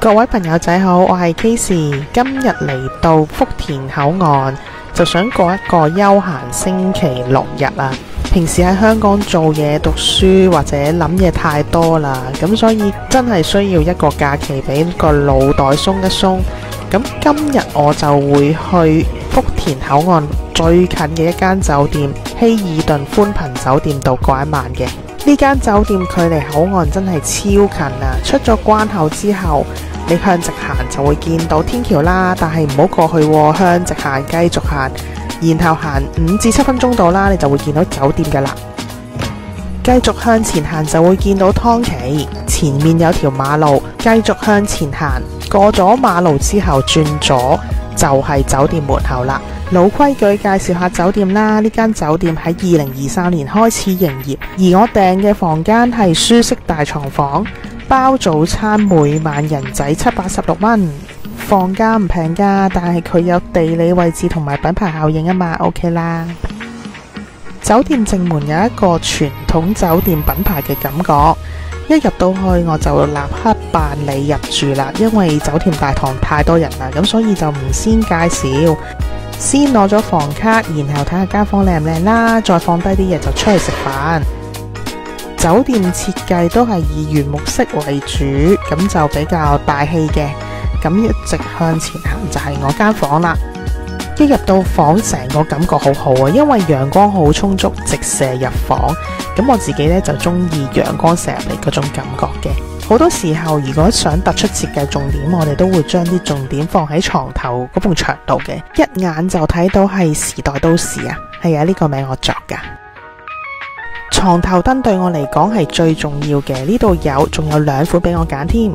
各位朋友仔好，我係 Casey， 今日嚟到福田口岸，就想過一個休閒星期六日啊。平時喺香港做嘢、讀書或者諗嘢太多啦，咁所以真係需要一個假期俾個腦袋鬆一鬆。咁今日我就會去福田口岸最近嘅一間酒店希爾頓寬頻酒店度過一晚嘅。呢間酒店距離口岸真係超近啊！出咗關口之後，你向直行就會見到天橋啦，但係唔好過去喎，向直行繼續行，然後行5至7分鐘到啦，你就會見到酒店㗎啦。繼續向前行就會見到湯琪，前面有條馬路，繼續向前行，過咗馬路之後轉左就係酒店門口啦。老規矩介紹下酒店啦，呢間酒店喺2023年開始營業，而我訂嘅房間係舒適大床房，包早餐，每晚人仔786蚊，房價唔平㗎，但係佢有地理位置同埋品牌效應啊嘛 ，OK 啦。酒店正門有一個傳統酒店品牌嘅感覺，一入到去我就立刻辦理入住啦，因為酒店大堂太多人啦，咁所以就唔先介紹，先攞咗房卡，然後睇下間房靚唔靚啦，再放低啲嘢就出去食飯。酒店設計都係以原木色為主，咁就比較大氣嘅。咁一直向前行就係我間房啦。一入到房，成個感覺好好啊，因為陽光好充足，直射入房。咁我自己呢，就中意陽光射入嚟嗰種感覺嘅。好多時候，如果想突出設計重點，我哋都會將啲重點放喺床頭嗰埲牆度嘅，一眼就睇到係時代都市啊。係啊，呢個名我作噶。床頭燈對我嚟講係最重要嘅，呢度仲有2款俾我揀添。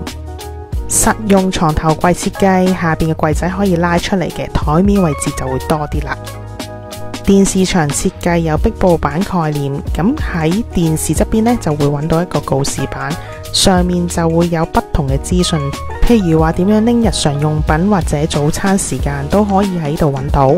實用床頭櫃設計，下邊嘅櫃仔可以拉出嚟嘅，台面位置就會多啲啦。電視牆設計有壁布板概念，咁喺電視側邊呢，就會揾到一個告示板，上面就會有不同嘅資訊，譬如話點樣拎日常用品或者早餐時間都可以喺度揾到。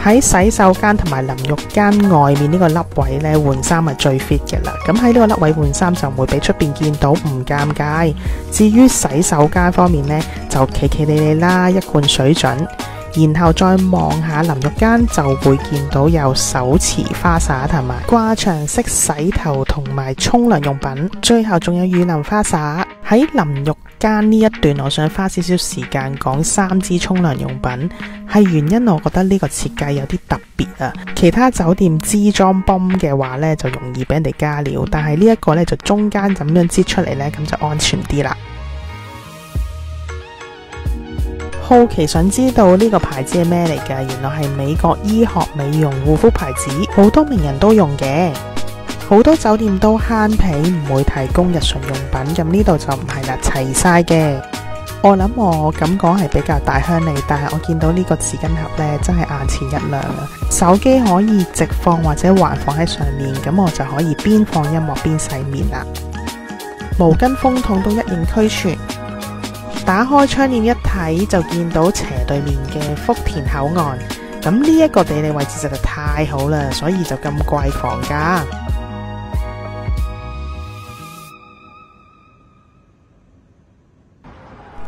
喺洗手間同埋淋浴間外面呢個凹位呢，換衫係最 fit 嘅啦。咁喺呢個凹位換衫就唔會俾出邊見到，唔尷尬。至於洗手間方面呢，就企企理理啦，一貫水準。然後再望下淋浴間，就會見到有手持花灑同埋掛牆式洗頭同埋沖涼用品，最後仲有雨淋花灑。喺淋浴間呢一段，我想花少少時間講3支沖涼用品，係原因我覺得呢個設計有啲特別啊。其他酒店支裝泵嘅話呢，就容易俾人哋加料，但係呢一個呢，就中間咁樣擠出嚟呢，咁就安全啲啦。好奇想知道呢個牌子係咩嚟㗎？原來係美國醫學美容護膚牌子，好多名人都用嘅。好多酒店都慳皮，唔會提供日常用品，咁呢度就唔係啦，齊晒嘅。我諗我咁講係比較大鄉里，但係我見到呢個紙巾盒呢，真係眼前一亮啊！手機可以直放或者橫放喺上面，咁我就可以邊放音樂邊洗面啦。毛巾風筒都一應俱全。打開窗簾一睇就見到斜對面嘅福田口岸，咁呢一個地理位置實在太好啦，所以就咁貴房價。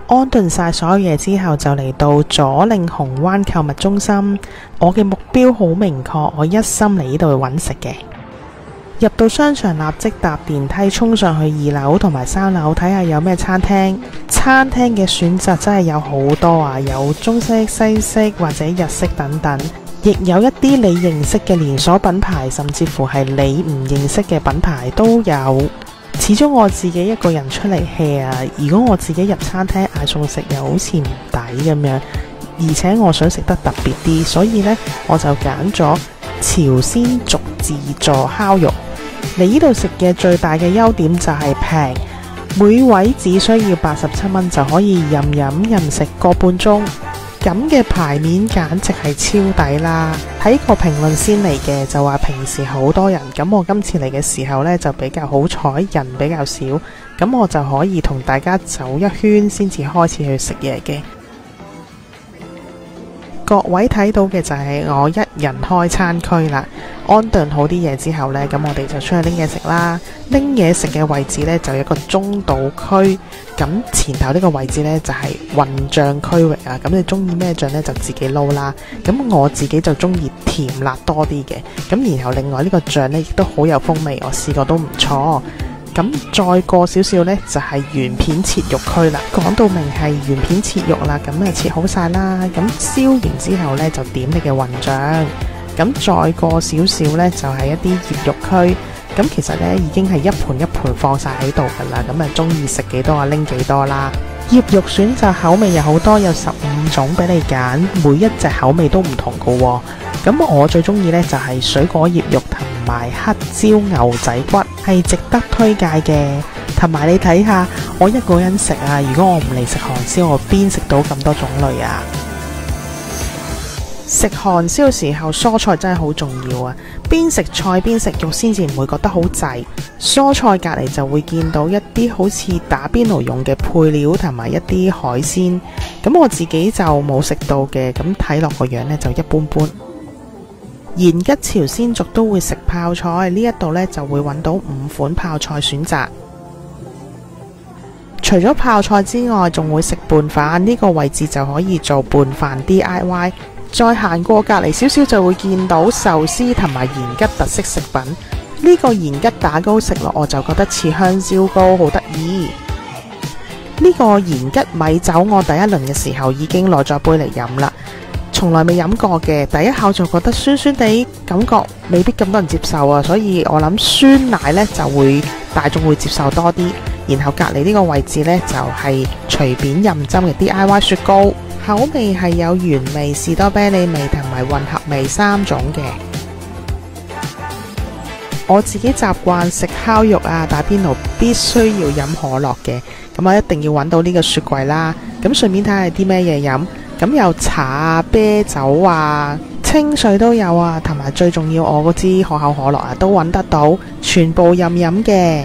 安頓晒所有嘢之後，就嚟到左令紅灣購物中心。我嘅目標好明確，我一心嚟呢度去揾食嘅。入到商場立即搭電梯衝上去2樓同埋3樓睇下有咩餐廳。餐廳嘅選擇真係有好多啊，有中式、西式或者日式等等，亦有一啲你認識嘅連鎖品牌，甚至乎係你唔認識嘅品牌都有。始終我自己一個人出嚟 hea 啊，如果我自己入餐廳嗌餸食又好似唔抵咁樣，而且我想食得特別啲，所以呢，我就揀咗朝鮮族自助烤肉。嚟呢度食嘅最大嘅優點就係平，每位只需要87蚊就可以任飲任食個半鐘，咁嘅牌面簡直係超抵啦！睇個評論先嚟嘅就話平時好多人，咁我今次嚟嘅時候呢，就比較好彩，人比較少，咁我就可以同大家走一圈先至開始去食嘢嘅。各位睇到嘅就係我一人開餐區啦。安頓好啲嘢之後呢，咁我哋就出去拎嘢食啦。拎嘢食嘅位置呢，就有一個中島區，咁前頭呢個位置呢，就係混醬區域啊。咁你中意咩醬呢？就自己撈啦。咁我自己就中意甜辣多啲嘅。咁然後另外呢個醬呢，亦都好有風味，我試過都唔錯。咁再過少少呢，就係圓片切肉區啦。講到明係圓片切肉啦，咁啊切好晒啦。咁燒完之後呢，就點你嘅混醬。咁再過少少呢，就係一啲醃肉區。咁其實呢，已經係一盤一盤放晒喺度噶啦。咁啊中意食幾多啊拎幾多啦。醃肉選擇口味有好多，有15種俾你揀，每一隻口味都唔同噶喎。咁我最中意呢，就係水果醃肉同埋黑椒牛仔骨，係值得推介嘅。同埋你睇下，我一個人食啊，如果我唔嚟食韓燒，我邊食到咁多種類啊？食韓燒嘅時候，蔬菜真係好重要啊！邊食菜邊食肉，先至唔會覺得好滯。蔬菜隔離就會見到一啲好似打邊爐用嘅配料，同埋一啲海鮮。咁我自己就冇食到嘅，咁睇落個樣呢，就一般般。延吉朝鮮族都會食泡菜，呢一度呢，就會揾到5款泡菜選擇。除咗泡菜之外，仲會食拌飯，呢個位置就可以做拌飯 DIY。再行過隔離少少就會見到壽司同埋延吉特色食品。呢個延吉打糕食落我就覺得似香蕉糕，好得意。呢個延吉米酒我第一輪嘅時候已經攞咗杯嚟飲啦，從來未飲過嘅，第一口就覺得酸酸地，感覺未必咁多人接受啊，所以我諗酸奶呢就會大眾會接受多啲。然後隔離呢個位置呢，就係隨便任斟嘅 DIY 雪糕。口味係有原味、士多啤梨味同埋混合味3種嘅。我自己習慣食烤肉啊、打邊爐必須要飲可樂嘅，咁我一定要揾到呢個雪櫃啦。咁順便睇下啲咩嘢飲，咁有茶啊、啤酒啊、清水都有啊，同埋最重要我嗰支可口可樂啊都揾得到，全部任飲嘅。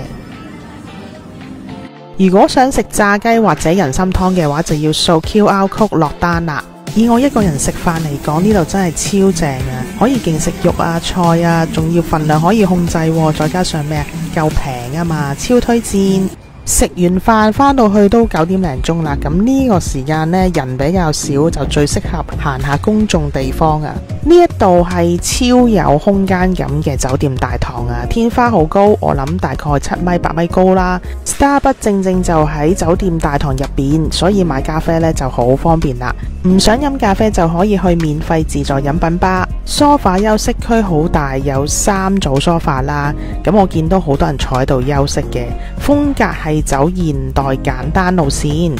如果想食炸雞或者人參湯嘅話，就要掃 QR code 落單啦。以我一個人食飯嚟講，呢度真係超正啊！可以勁食肉啊、菜啊，仲要份量可以控制喎，再加上咩啊，夠平啊嘛，超推薦。食完飯返到去都9點零鐘啦，咁呢個時間呢，人比較少，就最適合行下公眾地方啊！呢一度係超有空間感嘅酒店大堂啊，天花好高，我諗大概7米8米高啦。Starbucks 正正就喺酒店大堂入邊，所以買咖啡呢就好方便啦。唔想飲咖啡就可以去免費自助飲品吧。梳化休息區好大，有3組梳化啦。咁我見到好多人坐喺度休息嘅，風格係走現代簡單路線。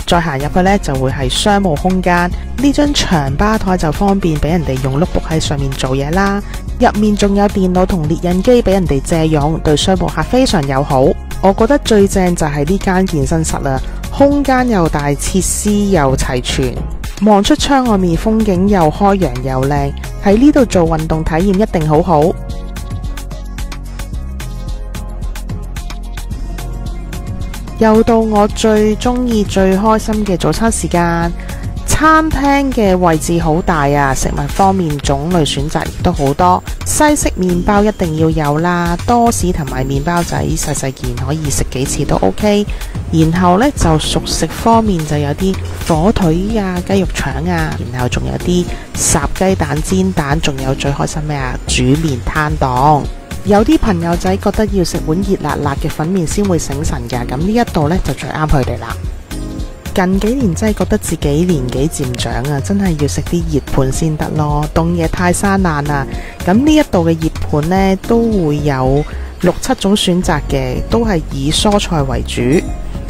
再行入去呢，就會係商務空間，呢張長吧台就方便俾人哋用 notebook 喺上面做嘢啦。入面仲有電腦同列印機俾人哋借用，對商務客非常友好。我覺得最正就係呢間健身室啦，空間又大，設施又齊全，望出窗外面風景又開揚又靚，喺呢度做運動體驗一定好好。又到我最中意、最開心嘅早餐時間。餐廳嘅位置好大啊，食物方面種類選擇亦都好多。西式麵包一定要有啦，多士同埋麵包仔細細件可以食幾次都 OK。然後呢，就熟食方面就有啲火腿啊、雞肉腸啊，然後仲有啲烚雞蛋、煎蛋，仲有最開心咩啊？煮麵攤檔。有啲朋友仔覺得要食碗熱辣辣嘅粉麵先會醒神㗎，咁呢一度呢，就最啱佢哋啦。近幾年真係覺得自己年紀漸長啊，真係要食啲熱盤先得咯，凍嘢太生冷啦。咁呢一度嘅熱盤呢，都會有6、7種選擇嘅，都係以蔬菜為主。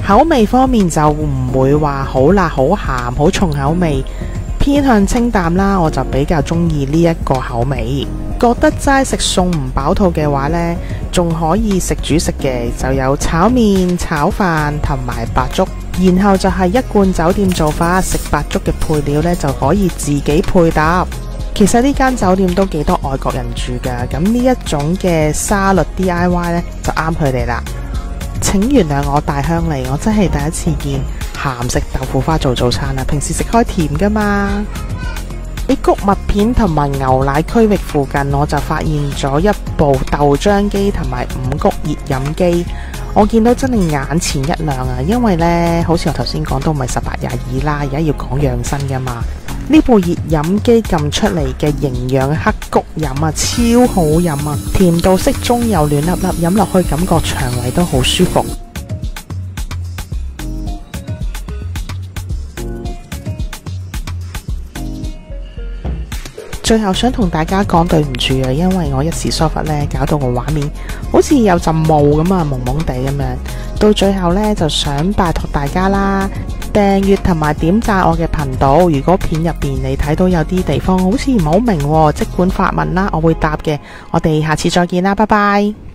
口味方面就唔會話好辣、好鹹、好重口味，偏向清淡啦。我就比較中意呢一個口味。覺得齋食餸唔飽肚嘅話呢，仲可以食主食嘅，就有炒麵、炒飯同埋白粥。然後就係一貫酒店做法，食白粥嘅配料呢，就可以自己配搭。其實呢間酒店都幾多外國人住㗎，咁呢一種嘅沙律 DIY 呢，就啱佢哋啦。請原諒我大鄉里，我真係第一次見鹹食豆腐花做早餐啦，平時食開甜㗎嘛。喺穀物片同埋牛奶區域附近，我就發現咗一部豆漿機同埋五穀熱飲機。我見到真係眼前一亮啊！因為呢，好似我頭先講都唔係18/22啦，而家要講養生噶嘛。呢部熱飲機撳出嚟嘅營養黑穀飲啊，超好飲啊！甜度適中又暖粒粒，飲落去感覺腸胃都好舒服。最後想同大家講對唔住啊，因為我一時疏忽呢，搞到個畫面好似有陣霧咁啊，蒙蒙地咁樣。到最後呢，就想拜託大家啦，訂閱同埋點讚我嘅頻道。如果片入邊你睇到有啲地方好似唔好明，即管發問啦，我會答嘅。我哋下次再見啦，拜拜。